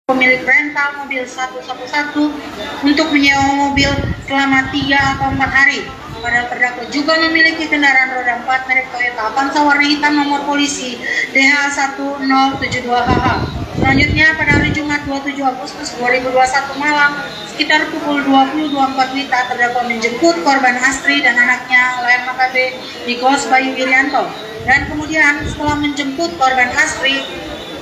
pemilik rental mobil 111 untuk menyewa mobil selama 3 atau 4 hari. Padahal terdakwa juga memiliki kendaraan roda 4 merek Toyota Avanza warna hitam nomor polisi DH1072HH. Selanjutnya pada hari Jumat 27 Agustus 2021 malam sekitar pukul 20.24 WITA terdakwa menjemput korban Astri dan anaknya Lael Makabe di kos Bayu Irianto. Dan kemudian setelah menjemput korban Astri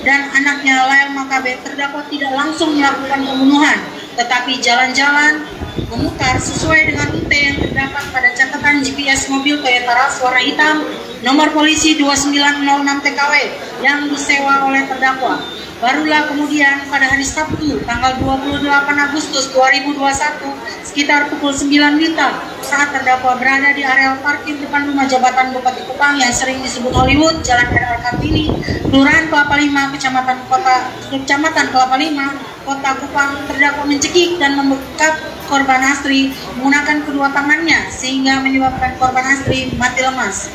dan anaknya Lael Makabe, terdakwa tidak langsung melakukan pembunuhan, tetapi jalan-jalan memutar sesuai dengan rute yang terdapat pada catatan GPS mobil Toyota Rush warna hitam nomor polisi 2906 TKW yang disewa oleh terdakwa. Barulah kemudian pada hari Sabtu tanggal 28 Agustus 2021 sekitar pukul 9 WITA saat terdakwa berada di area parkir depan rumah jabatan Bupati Kupang yang sering disebut Hollywood, Jalan R.R. Kartini, Kelurahan Kelapa Lima, Kecamatan Kelapa Lima, Kota Kupang, terdakwa mencekik dan membekap korban Astri menggunakan kedua tangannya sehingga menyebabkan korban Astri mati lemas.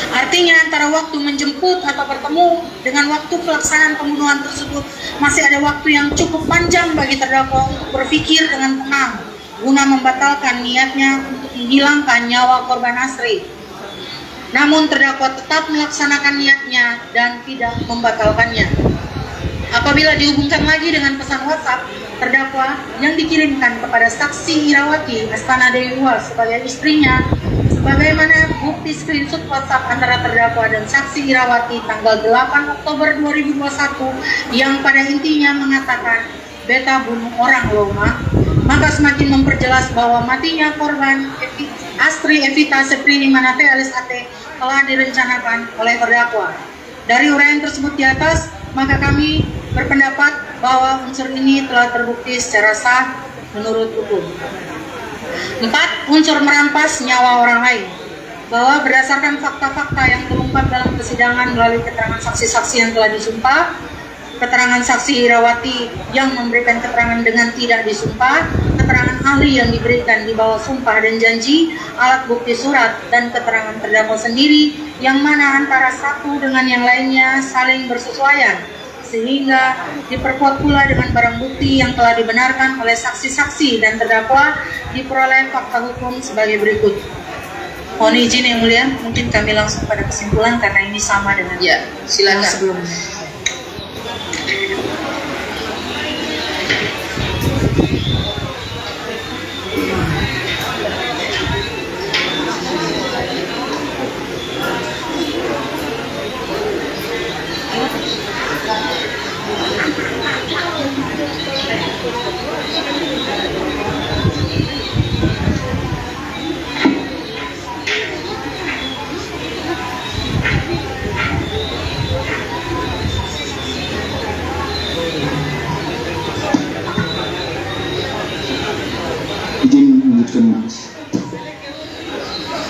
Artinya antara waktu menjemput atau bertemu dengan waktu pelaksanaan pembunuhan tersebut masih ada waktu yang cukup panjang bagi terdakwa untuk berpikir dengan tenang guna membatalkan niatnya untuk menghilangkan nyawa korban Astri. Namun terdakwa tetap melaksanakan niatnya dan tidak membatalkannya. Apabila dihubungkan lagi dengan pesan WhatsApp terdakwa yang dikirimkan kepada saksi Irawati Astana Dewi Uwal sebagai istrinya, sebagaimana bukti screenshot WhatsApp antara terdakwa dan saksi Irawati tanggal 8 Oktober 2021 yang pada intinya mengatakan beta bunuh orang loh ma, maka semakin memperjelas bahwa matinya korban Astri Evita Seprini Manate alias Ate telah direncanakan oleh terdakwa. Dari uraian tersebut di atas, maka kami berpendapat bahwa unsur ini telah terbukti secara sah menurut hukum. 4. Unsur merampas nyawa orang lain. Bahwa berdasarkan fakta-fakta yang terungkap dalam persidangan melalui keterangan saksi-saksi yang telah disumpah, keterangan saksi Irawati yang memberikan keterangan dengan tidak disumpah, keterangan ahli yang diberikan di bawah sumpah dan janji, alat bukti surat, dan keterangan terdakwa sendiri yang mana antara satu dengan yang lainnya saling bersesuaian, sehingga diperkuat pula dengan barang bukti yang telah dibenarkan oleh saksi-saksi dan terdakwa diperoleh fakta hukum sebagai berikut. Mohon izin yang mulia, mungkin kami langsung pada kesimpulan karena ini sama dengan silakan sebelumnya.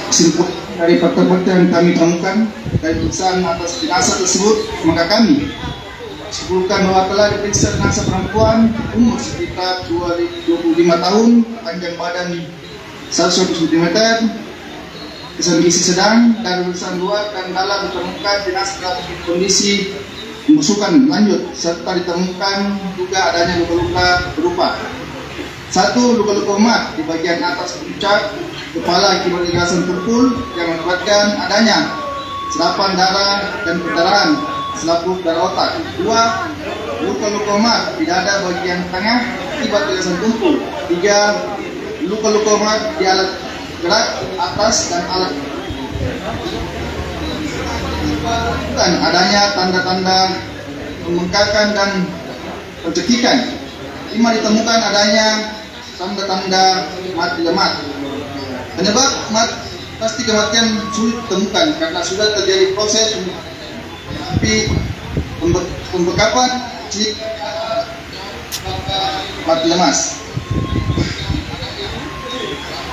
Kesimpulan dari fakta-fakta yang kami temukan dari pemeriksaan atas jenazah tersebut, maka kami simpulkan bahwa telah diperiksa jenazah perempuan umur sekitar 25 tahun, panjang badan 120 cm, kesan gizi sedang, dan urusan luar dan dalam ditemukan jenazah dalam kondisi pembusukan lanjut serta ditemukan juga adanya luka-luka berupa 1. Luka-luka mat di bagian atas puncak kepala akibat irasan terpul yang mengakibatkan adanya serapan darah dan perdarahan selaput darah otak. 2. Luka-luka mat di dada bagian tengah akibat irasan tumpul. 3. Luka-luka mat di alat gerak atas dan alat dan adanya tanda-tanda pembengkakan dan pencekikan. 5. Ditemukan adanya tanda-tanda mati lemak. Penyebab pasti kematian sulit ditemukan karena sudah terjadi proses tapi pembekapan mati lemas.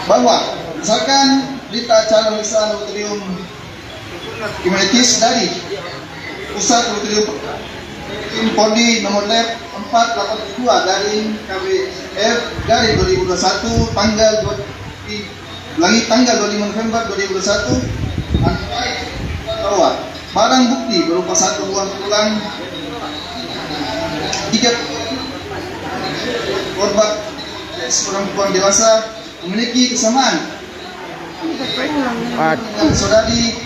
Bahwa misalkan berita acara pemeriksaan laboratorium kriminalitis dari Pusat Laboratorium Polri nomor lab 482 dari KBF dari 2021 tanggal 25 November 2021 bahwa barang bukti berupa satu buah tulang tiga korban perempuan dewasa memiliki kesamaan dengan saudari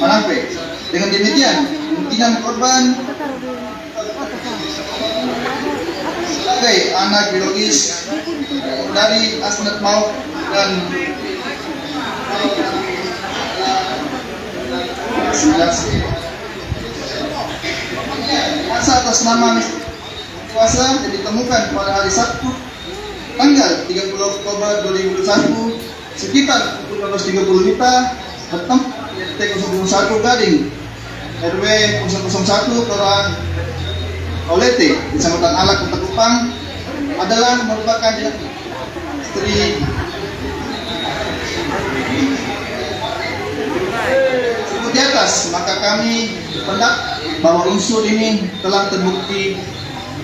Manape. Dengan demikian, kemungkinan korban sebagai anak biologis dari Asnat Maut dan masa atas nama kuasa yang ditemukan pada hari Sabtu tanggal 30 Oktober 2021 sekitar pukul 12.30 WITA bertempat di T001 Gading RW 001 Kelurahan Olete di Kecamatan Alak, Kota Kupang adalah merupakan istri di atas, maka kami berpendapat bahwa unsur ini telah terbukti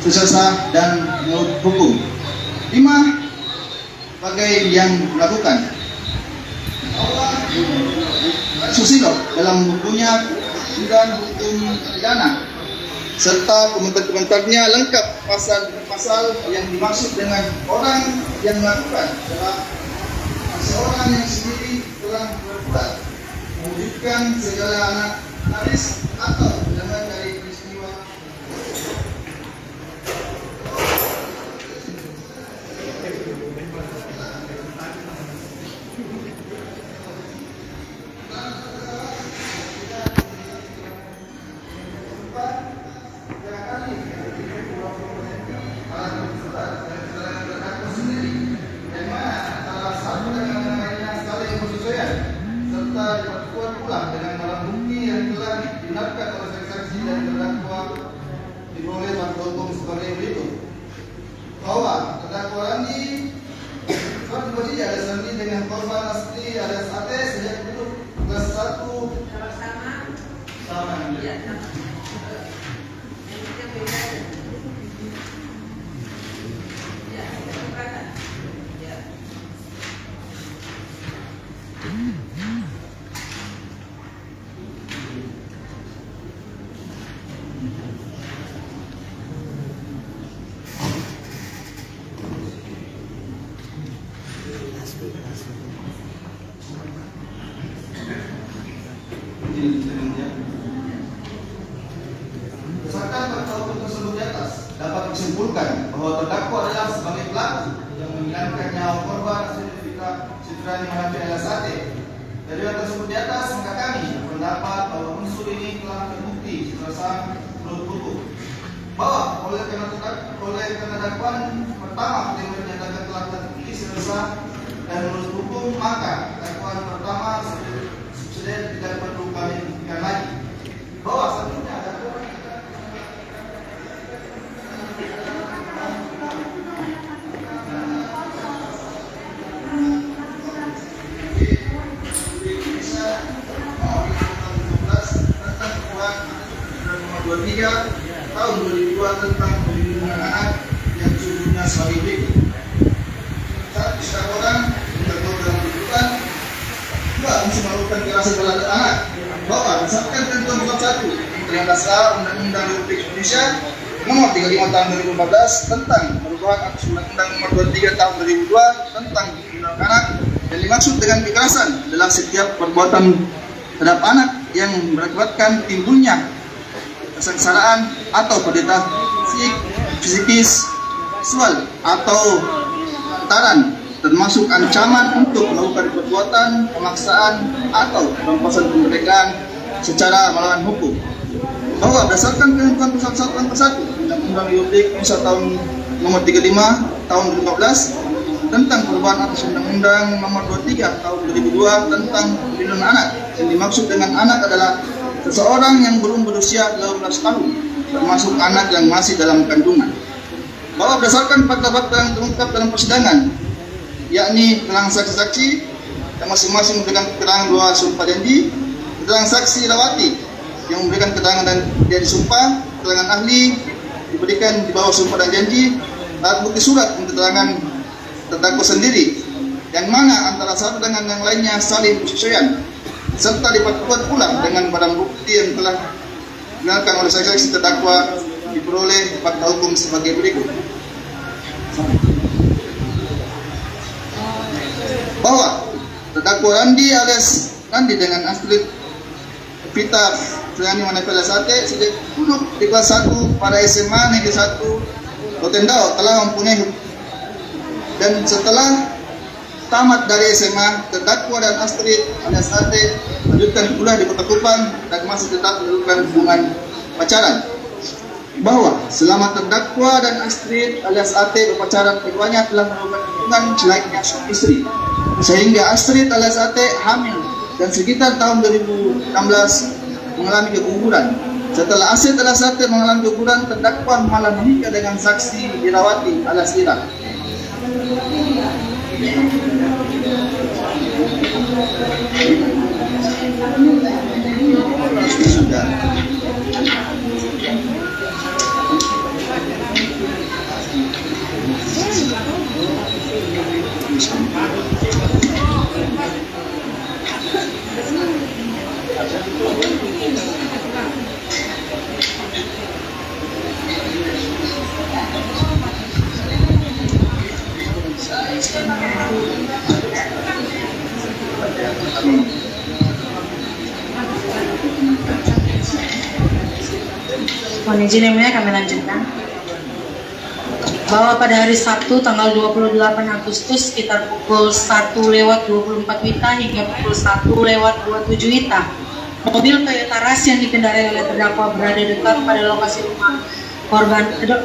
sesah dan menurut hukum. 5. Sebagai yang melakukan Susilo dalam bukunya dan hukum pidana serta komentar-komentarnya lengkap pasal-pasal yang dimaksud dengan orang yang melakukan adalah seorang yang sendiri telah berbuat mewujudkan segala anak naris atau elemen dari peristiwa dengan barang bukti yang telah dibenarkan oleh saksi dan terdakwa diperoleh fakta hukum sebagai berikut: bahwa terdakwa Randi suatu berdiri ada Randi dengan korban asli ada sate sejak duduk kelas 1 sama. Berdasarkan fakta hukum tersebut di atas, dapat disimpulkan bahwa terdakwa adalah sebagai pelaku yang menghilangkan nyawa korban Citrani Manape alias Sate. Dari hal tersebut di atas, maka kami berpendapat bahwa unsur ini telah terbukti secara menurut hukum. Bahwa oleh karena dakwaan pertama yang dinyatakan telah terbukti secara dan menurut hukum, maka dakwaan pertama subsidiar tidak perlu kami buktikan lagi. Bahwa selanjutnya dakwaan tahun 2002 tentang perlindungan anak yang sesungguhnya sebagai berikut. Saat diserang orang tergolong dalam tuntutan 2 unsur melakukan kekerasan terhadap anak, bahwa berdasarkan ketentuan bab 1 Kementerian Dasar Undang-Undang Republik Indonesia Nomor 35 Tahun 2014 tentang perubahan atas Undang-Undang Nomor 23 Tahun 2002 tentang perlindungan anak, yang dimaksud dengan kekerasan adalah setiap perbuatan terhadap anak yang mengakibatkan timbulnya kesengsaraan atau penderita psikis, seksual atau ketaran, termasuk ancaman untuk melakukan perbuatan pemaksaan atau perampasan kemerdekaan secara melawan hukum. Bahwa berdasarkan ketentuan pasal 1 Undang-Undang Republik Indonesia tahun Nomor 35 Tahun 2015 tentang perubahan atas Undang-Undang Nomor 23 Tahun 2002 tentang perlindungan anak, yang dimaksud dengan anak adalah seseorang yang belum berusia 18 tahun, termasuk anak yang masih dalam kandungan. Bahwa berdasarkan fakta-fakta yang terungkap dalam persidangan, yakni keterangan saksi-saksi yang masing-masing memberikan keterangan 2 sumpah janji, keterangan saksi Lawati yang memberikan keterangan dan dia disumpah, keterangan ahli diberikan di bawah sumpah dan janji, alat bukti surat dan keterangan terdakwa sendiri, yang mana antara satu dengan yang lainnya saling persesuaian. serta diperkuat pula dengan barang bukti yang telah digunakan oleh saksi terdakwa diperoleh fakta hukum sebagai berikut. Bahwa terdakwa Randi alias Randi dengan Astrid Vita Friani Manapela Sate sejak duduk di kelas 1 pada SMA Negeri 1 Rotendao telah mempunyai, dan setelah tamat dari SMA, terdakwa dan Astrid alias Sate melanjutkan kuliah di Kota Kupang dan masih tetap melakukan hubungan pacaran. Bahwa selama terdakwa dan Astrid alias Ate berpacaran, keduanya telah melakukan hubungan selayaknya suami istri, sehingga Astrid alias Ate hamil dan sekitar tahun 2016 mengalami keguguran. Setelah Astrid alias Ate mengalami keguguran, terdakwa malah menikah dengan saksi Irawati alias Ira. Sudah. Mohon izin yang mulia, kami lanjutkan. Bahwa pada hari Sabtu tanggal 28 Agustus sekitar pukul 1:24 WITA hingga pukul 1:27 WITA, mobil Toyota Rush yang dikendarai oleh terdakwa berada dekat pada lokasi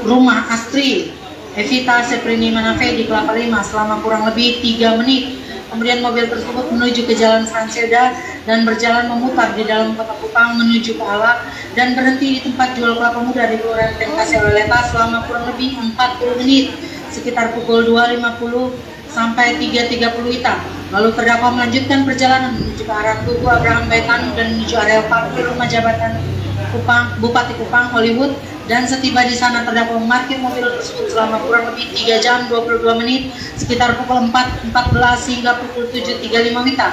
rumah Astri Evita Seprini Manafe di Kelapa Lima selama kurang lebih 3 menit. Kemudian mobil tersebut menuju ke Jalan Franseda dan berjalan memutar di dalam Kota Kupang menuju ke Alak dan berhenti di tempat jual kelapa muda di Kelurahan Pengkasih Leleta selama kurang lebih 40 menit sekitar pukul 2.50 sampai 3.30 WITA. Lalu terdakwa melanjutkan perjalanan menuju ke arah Tugu Abraham Baitan dan menuju area parkir rumah jabatan Bupati Kupang Hollywood, dan setiba di sana terdakwa memarkir mobil tersebut selama kurang lebih 3 jam 22 menit sekitar pukul 4.14 hingga pukul 7.35 WITA.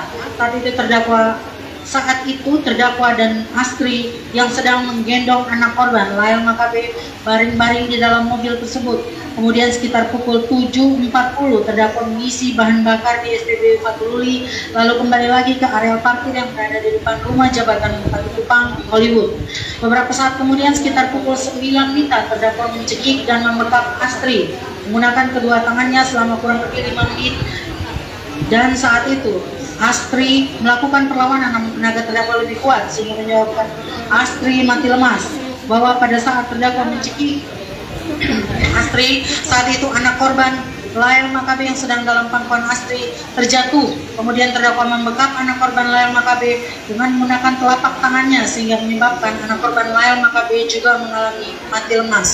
Saat itu terdakwa dan Astri yang sedang menggendong anak korban Lael Makabe baring-baring di dalam mobil tersebut. Kemudian sekitar pukul 7.40 terdakwa mengisi bahan bakar di SPBU Fatululi lalu kembali lagi ke area parkir yang berada di depan rumah jabatan Bupati Kupang Hollywood. Beberapa saat kemudian sekitar pukul 9 WITA terdakwa mencekik dan membekap Astri menggunakan kedua tangannya selama kurang lebih 5 menit, dan saat itu Astri melakukan perlawanan namun tenaga terdakwa lebih kuat sehingga menyebabkan Astri mati lemas. Bahwa pada saat terdakwa mencekik Astri, saat itu anak korban Lael Makabe yang sedang dalam pangkuan Astri terjatuh. Kemudian terdakwa membekap anak korban Lael Makabe dengan menggunakan telapak tangannya sehingga menyebabkan anak korban Lael Makabe juga mengalami mati lemas.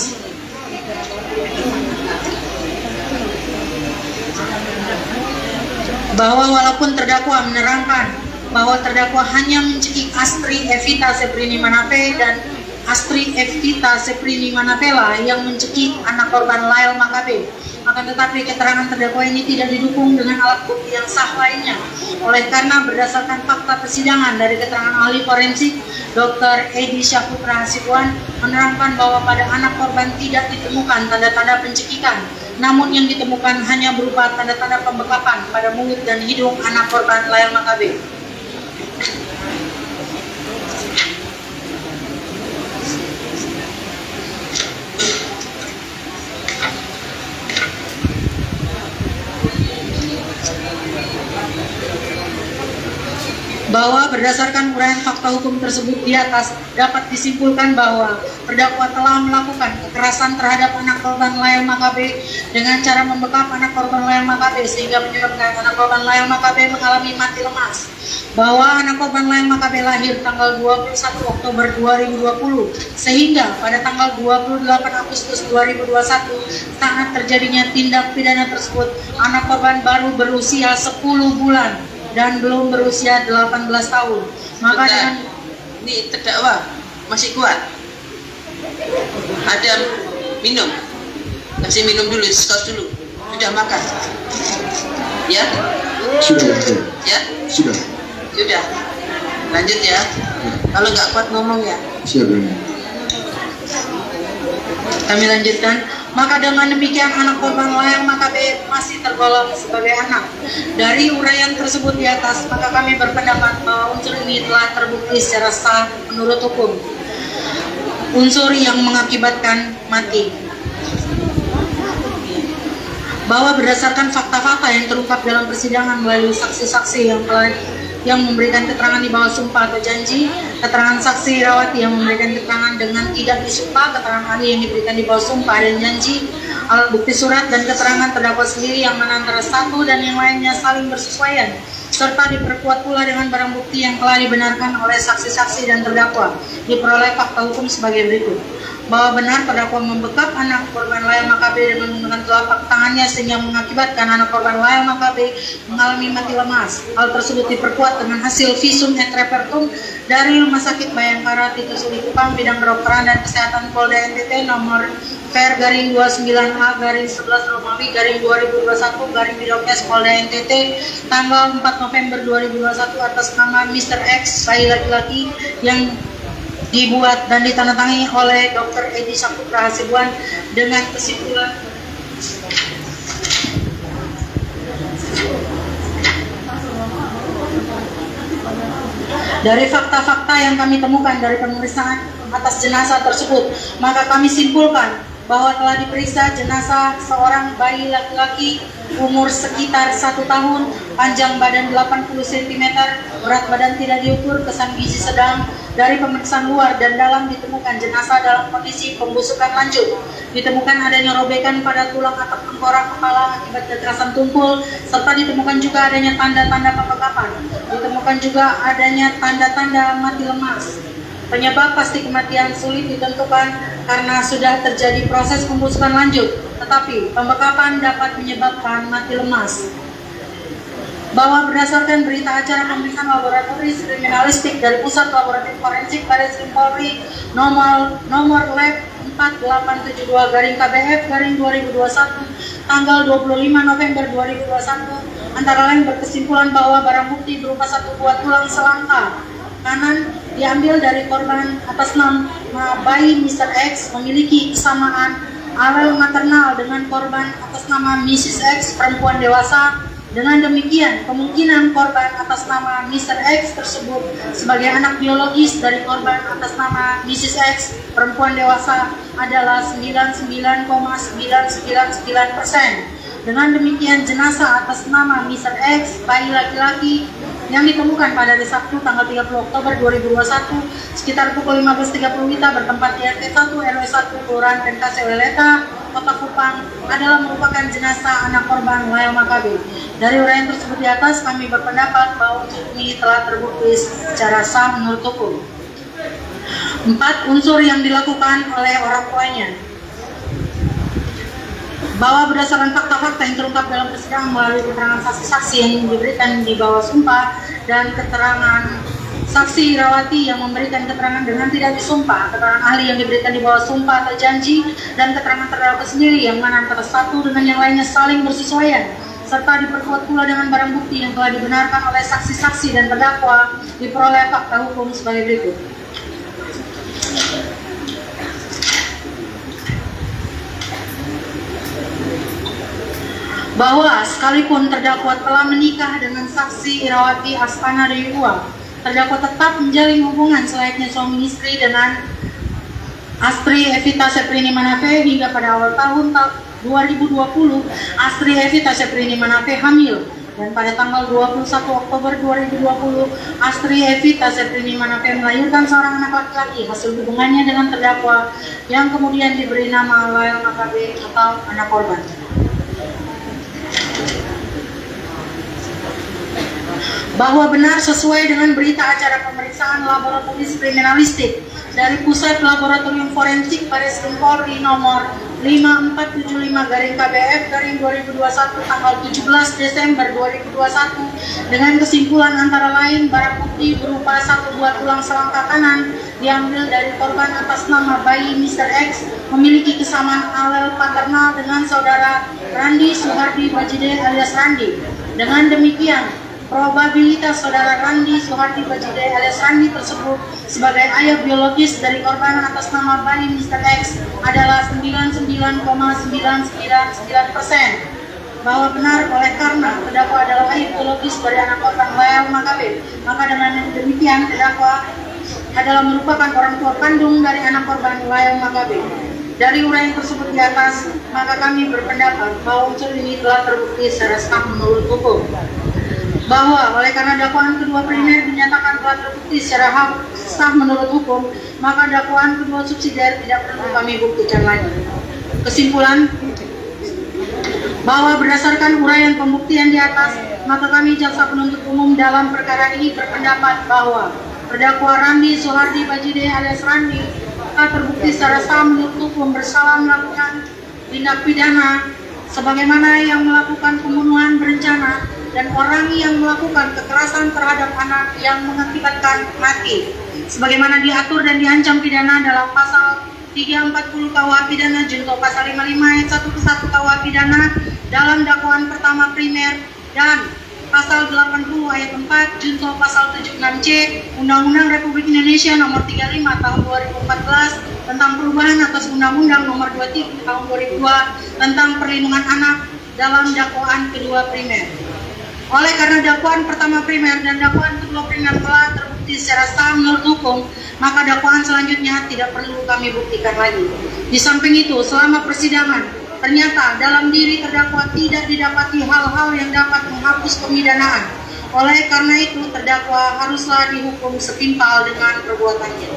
Bahwa walaupun terdakwa menerangkan bahwa terdakwa hanya mencekik Astri Evita Seprini Manape dan Astri Evita Seprini Manapela yang mencekik anak korban Lael Makabe, akan tetapi keterangan terdakwa ini tidak didukung dengan alat bukti yang sah lainnya. Oleh karena berdasarkan fakta persidangan dari keterangan ahli forensik Dr. Edi Syaputra Hasibuan menerangkan bahwa pada anak korban tidak ditemukan tanda-tanda pencekikan, namun yang ditemukan hanya berupa tanda-tanda pembekapan pada mulut dan hidung anak korban Lael Makabe. Bahwa berdasarkan uraian fakta hukum tersebut di atas dapat disimpulkan bahwa terdakwa telah melakukan kekerasan terhadap anak korban Lael Makabe dengan cara membekap anak korban Lael Makabe sehingga menyebabkan anak korban Lael Makabe mengalami mati lemas. Bahwa anak korban Lael Makabe lahir tanggal 21 Oktober 2020 sehingga pada tanggal 28 Agustus 2021 saat terjadinya tindak pidana tersebut anak korban baru berusia 10 bulan dan belum berusia 18 tahun. Maka dengan ini terdakwa masih kuat. Ada minum. Kasih minum dulu, sekos dulu. Sudah makan? Ya? Sudah. Ya? Sudah. Sudah. Lanjut ya. Kalau nggak kuat ngomong ya. Siap. Kami lanjutkan. Maka dengan demikian anak korban layang Makabe masih tergolong sebagai anak. Dari uraian tersebut di atas, maka kami berpendapat bahwa unsur ini telah terbukti secara sah menurut hukum. Unsur yang mengakibatkan mati. Bahwa berdasarkan fakta-fakta yang terungkap dalam persidangan melalui saksi-saksi yang memberikan keterangan di bawah sumpah atau janji, keterangan saksi Irawati yang memberikan keterangan dengan tidak disumpah, keterangan ahli yang diberikan di bawah sumpah dan janji, alat bukti surat dan keterangan terdakwa sendiri yang mana antara satu dan yang lainnya saling bersesuaian, serta diperkuat pula dengan barang bukti yang telah dibenarkan oleh saksi-saksi dan terdakwa, diperoleh fakta hukum sebagai berikut. Bahwa benar terdakwa membekap anak korban layang Makabe dengan menggunakan telapak tangannya sehingga mengakibatkan anak korban layang Makabe mengalami mati lemas. Hal tersebut diperkuat dengan hasil visum et repertum dari Rumah Sakit Bayangkara Titus Likupang bidang kedokteran dan kesehatan Polda NTT nomor Per garing 29A garing 11 Romawi garing 2021 garing Bidokes Polda NTT tanggal 4 November 2021 atas nama Mr. X bayi laki-laki yang dibuat dan ditandatangani oleh Dr. Edi Saputra Hasibuan dengan kesimpulan dari fakta-fakta yang kami temukan dari pemeriksaan atas jenazah tersebut, maka kami simpulkan bahwa telah diperiksa jenazah seorang bayi laki-laki umur sekitar 1 tahun, panjang badan 80 cm, berat badan tidak diukur, kesan gizi sedang. Dari pemeriksaan luar dan dalam ditemukan jenazah dalam kondisi pembusukan lanjut. Ditemukan adanya robekan pada tulang atap tengkorak kepala akibat kekerasan tumpul, serta ditemukan juga adanya tanda-tanda pembekapan. Ditemukan juga adanya tanda-tanda mati lemas. Penyebab pasti kematian sulit ditentukan karena sudah terjadi proses pembusukan lanjut, tetapi pembekapan dapat menyebabkan mati lemas. Bahwa berdasarkan berita acara pemeriksaan laboratoris kriminalistik dari Pusat Laboratorium Forensik Baris Krim Polri nomor lab 4872 garing KBF garing 2021 tanggal 25 November 2021 antara lain berkesimpulan bahwa barang bukti berupa satu buah tulang selangka kanan diambil dari korban atas nama bayi Mr. X memiliki kesamaan alel maternal dengan korban atas nama Mrs. X perempuan dewasa. Dengan demikian, kemungkinan korban atas nama Mr. X tersebut sebagai anak biologis dari korban atas nama Mrs. X perempuan dewasa adalah 99,999%. Dengan demikian, jenazah atas nama Mr. X bayi laki-laki yang ditemukan pada hari Sabtu tanggal 30 Oktober 2021 sekitar pukul 15.30 WITA bertempat di RT 1 RW 1 Kelurahan Penkase Weleta, Kota Kupang adalah merupakan jenazah anak korban layang Makabe. Dari uraian tersebut di atas, kami berpendapat bahwa unsur ini telah terbukti secara sah menurut hukum. 4. Unsur yang dilakukan oleh orang tuanya. Bahwa berdasarkan fakta-fakta yang terungkap dalam persidangan melalui keterangan saksi-saksi yang diberikan di bawah sumpah dan keterangan saksi Irawati yang memberikan keterangan dengan tidak disumpah, keterangan ahli yang diberikan di bawah sumpah atau janji, dan keterangan terdakwa sendiri yang mana antara satu dengan yang lainnya saling bersesuaian, serta diperkuat pula dengan barang bukti yang telah dibenarkan oleh saksi-saksi dan terdakwa, diperoleh fakta hukum sebagai berikut. Bahwa sekalipun terdakwa telah menikah dengan saksi Irawati Astana Dewi Uang, terdakwa tetap menjalin hubungan selayaknya suami istri dengan Astri Evita Seprini Manape hingga pada awal tahun 2020 Astri Evita Seprini Manape hamil, dan pada tanggal 21 Oktober 2020 Astri Evita Seprini Manape melahirkan seorang anak laki-laki hasil hubungannya dengan terdakwa yang kemudian diberi nama Layang Makabe atau anak korban. Bahwa benar sesuai dengan berita acara pemeriksaan laboratoris kriminalistik dari Pusat Laboratorium Forensik Baris Krim Polri nomor 5475 garing KBF garing 2021 tanggal 17 Desember 2021 dengan kesimpulan antara lain barang bukti berupa satu buah tulang selangka kanan diambil dari korban atas nama bayi Mr. X memiliki kesamaan alel paternal dengan saudara Randi Suhardi Bajide alias Randi. Dengan demikian, probabilitas saudara Randi Soehardi Bajide alias Randi tersebut sebagai ayah biologis dari korban atas nama bayi Mr. X adalah 99,999%. Bahwa benar oleh karena terdakwa adalah ayah biologis dari anak korban Layal Makabe, maka dengan demikian terdakwa adalah merupakan orang tua kandung dari anak korban Layal Makabe. Dari uraian tersebut di atas, maka kami berpendapat bahwa unsur ini telah terbukti secara sah menurut hukum. Bahwa oleh karena dakwaan kedua primer dinyatakan telah terbukti secara sah menurut hukum, maka dakwaan kedua subsidiar tidak perlu kami buktikan lagi. Kesimpulan, bahwa berdasarkan uraian pembuktian di atas, maka kami jaksa penuntut umum dalam perkara ini berpendapat bahwa terdakwa Randi Soehardi Bajide alias Randi telah terbukti secara sah menurut hukum bersalah melakukan tindak pidana sebagaimana yang melakukan pembunuhan berencana dan orang yang melakukan kekerasan terhadap anak yang mengakibatkan mati sebagaimana diatur dan diancam pidana dalam pasal 340 KUH pidana junto pasal 55 ayat 1 ke 1 KUH pidana dalam dakwaan pertama primer dan pasal 80 ayat 4 junto pasal 76C Undang-Undang Republik Indonesia nomor 35 tahun 2014 tentang perubahan atas Undang-Undang nomor 23 tahun 2002 tentang perlindungan anak dalam dakwaan kedua primer. Oleh karena dakwaan pertama primer dan dakwaan kedua primer telah terbukti secara sah menurut hukum, maka dakwaan selanjutnya tidak perlu kami buktikan lagi. Di samping itu, selama persidangan, ternyata dalam diri terdakwa tidak didapati hal-hal yang dapat menghapus pemidanaan. Oleh karena itu, terdakwa haruslah dihukum setimpal dengan perbuatannya.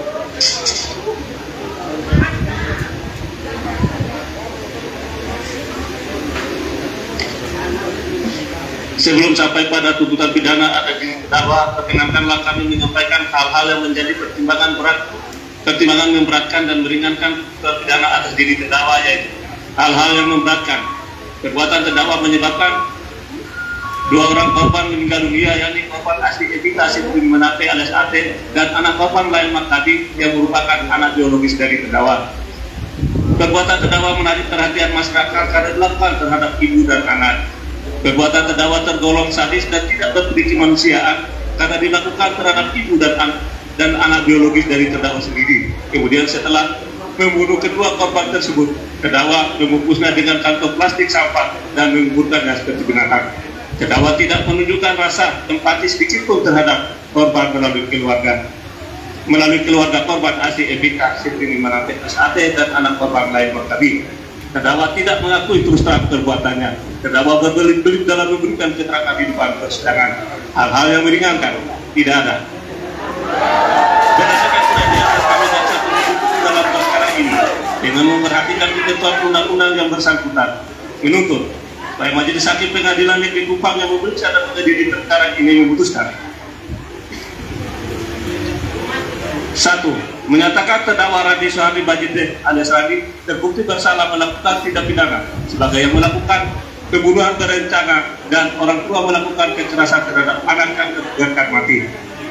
Sebelum sampai pada tuntutan pidana ada diri terdakwa, perkenankanlah kami menyampaikan hal-hal yang menjadi pertimbangan memberatkan dan meringankan pidana atas diri terdakwa, yaitu hal-hal yang memberatkan. Perbuatan terdakwa menyebabkan 2 orang korban meninggal dunia, yakni korban asli Evita Sitri Menate alias Ate dan anak korban Layal Makabe yang merupakan anak biologis dari terdakwa. Perbuatan terdakwa menarik perhatian masyarakat karena dilakukan terhadap ibu dan anak. Perbuatan terdakwa tergolong sadis dan tidak berperi kemanusiaan karena dilakukan terhadap ibu dan anak biologis dari terdakwa sendiri. Kemudian setelah membunuh kedua korban tersebut, terdakwa membungkusnya dengan kantong plastik sampah dan menguburkannya seperti binatang. Terdakwa tidak menunjukkan rasa empati sedikit pun terhadap korban melalui keluarga korban asli Evita Sitri Menate SAT dan anak korban Layal Makabe. Terdakwa tidak mengakui terus terang perbuatannya. Terdakwa berbelit-belit dalam memberikan keterangan di depan persidangan. Hal-hal yang meringankan tidak ada. Berdasarkan surat di atas, kami jaksa penuntut umum dalam perkara ini dengan memperhatikan ketentuan undang-undang yang bersangkutan menuntut supaya Majelis Hakim Pengadilan Negeri Kupang yang memeriksa dan mengadili perkara ini memutuskan: 1. Menyatakan terdakwa Randi Soehardi Bajide alias Randi terbukti bersalah melakukan tindak pidana sebagai yang melakukan pembunuhan berencana dan orang tua melakukan kekerasan terhadap anak yang terbiarkan mati,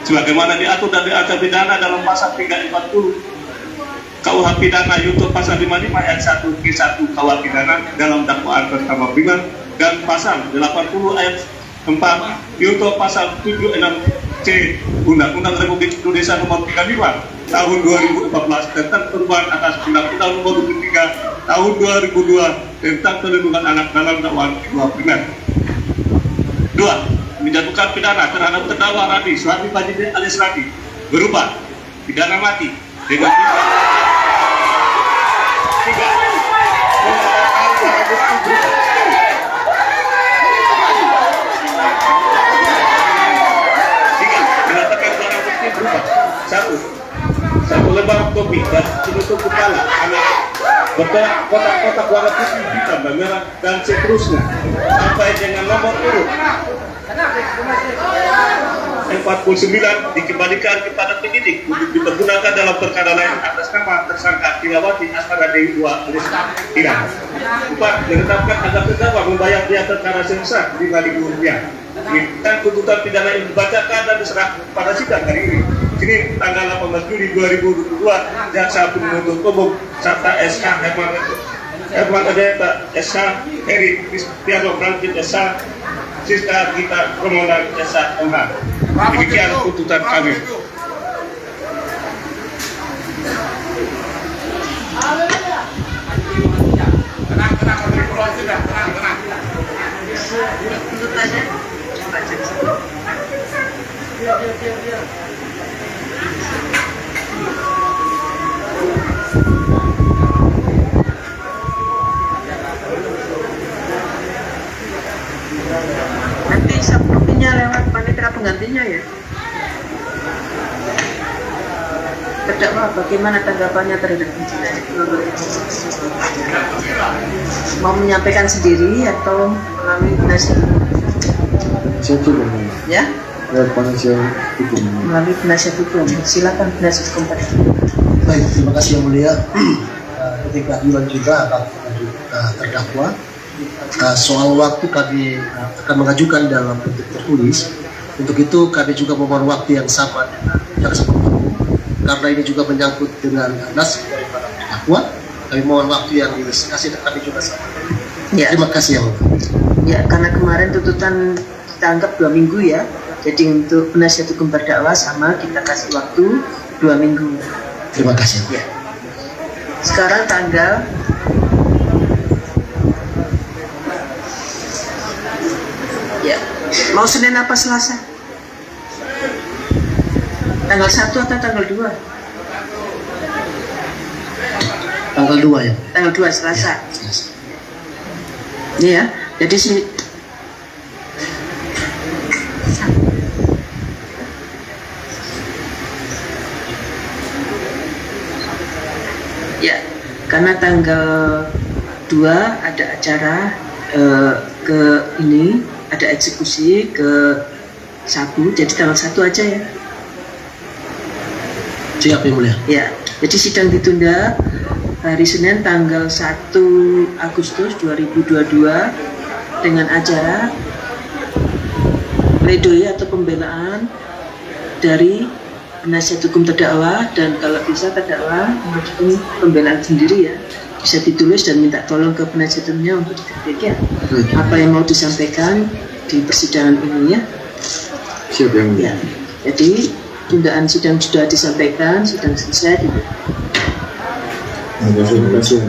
sebagaimana diatur dan diancam pidana dalam pasal 340 KUH pidana yaitu pasal 55 ayat 1 K1 KUH pidana dalam dakwaan pertama primer dan pasal 80 ayat 4 yaitu pasal 76C Undang-Undang Republik Indonesia nomor 35 tahun 2014 tentang perubahan atas Undang-Undang nomor 23 tahun 2002 tentang perlindungan anak dalam dakwaan kedua primer. 2. Menjatuhkan pidana terhadap terdakwa Randi Soehardi Bajide alias Randi berupa pidana mati dengan satu lembar kopi dan penutup kepala anak kotak-kotak warna putih, hitam dan merah dan seterusnya sampai dengan nomor urut 49 dikembalikan kepada penyidik untuk dipergunakan dalam perkara lain atas nama tersangka Tilawati Asmara Dewi 2 alias Ira. 4. Menetapkan agar terdakwa membayar biaya perkara sebesar Rp5.000. Dan tuntutan pidana yang dibacakan dan diserahkan pada sidang hari ini. Ini tanggal 18 Juli 2022, jaksa penuntut umum serta SK Herman Adeta, SK Heri Kristiano Franklin, SK serta kita permohonan jasa Tuhan. Demikian tuntutan kami. Nanti sepertinya lewat panitera penggantinya ya. Terdakwa bagaimana tanggapannya terhadap insiden itu? Mau menyampaikan sendiri atau melalui penasihat? Saya coba Ya, penasihat hukum. melalui penasihat hukum. Silakan penasihat hukum. Baik, terima kasih yang mulia. Ketika keadilan juga akan terdakwa. Soal waktu kami akan mengajukan dalam bentuk tertulis. Untuk itu kami juga memohon waktu yang sama dengan jaksa penuntut umum. Karena ini juga menyangkut dengan nasib daripada terdakwa. Kami mohon waktu yang dikasih dan kami juga sama. Ya. Terima kasih yang mulia. Ya, karena kemarin tuntutan kita anggap 2 minggu ya. Jadi untuk penasihat hukum terdakwa sama kita kasih waktu 2 minggu. Terima kasih. Ya. Sekarang tanggal ya. Mau Senin apa Selasa? Tanggal 1 atau tanggal 2? Tanggal 2 ya. Tanggal 2 Selasa. Ini ya. Jadi sini ya, karena tanggal 2 ada acara ke ini, ada eksekusi ke Sabu, jadi tanggal 1 aja ya. Siap yang mulia. Ya, jadi sidang ditunda hari Senin tanggal 1 Agustus 2022 dengan acara pledoi atau pembelaan dari penasihat hukum terdakwa, dan kalau bisa terdakwa mengajukan pembelaan sendiri ya, bisa ditulis dan minta tolong ke penasihat hukumnya untuk dikritik ya apa yang mau disampaikan di persidangan ini ya. Siap yang mulia. Ya, jadi tundaan sidang sudah disampaikan, sidang selesai. Terima kasih.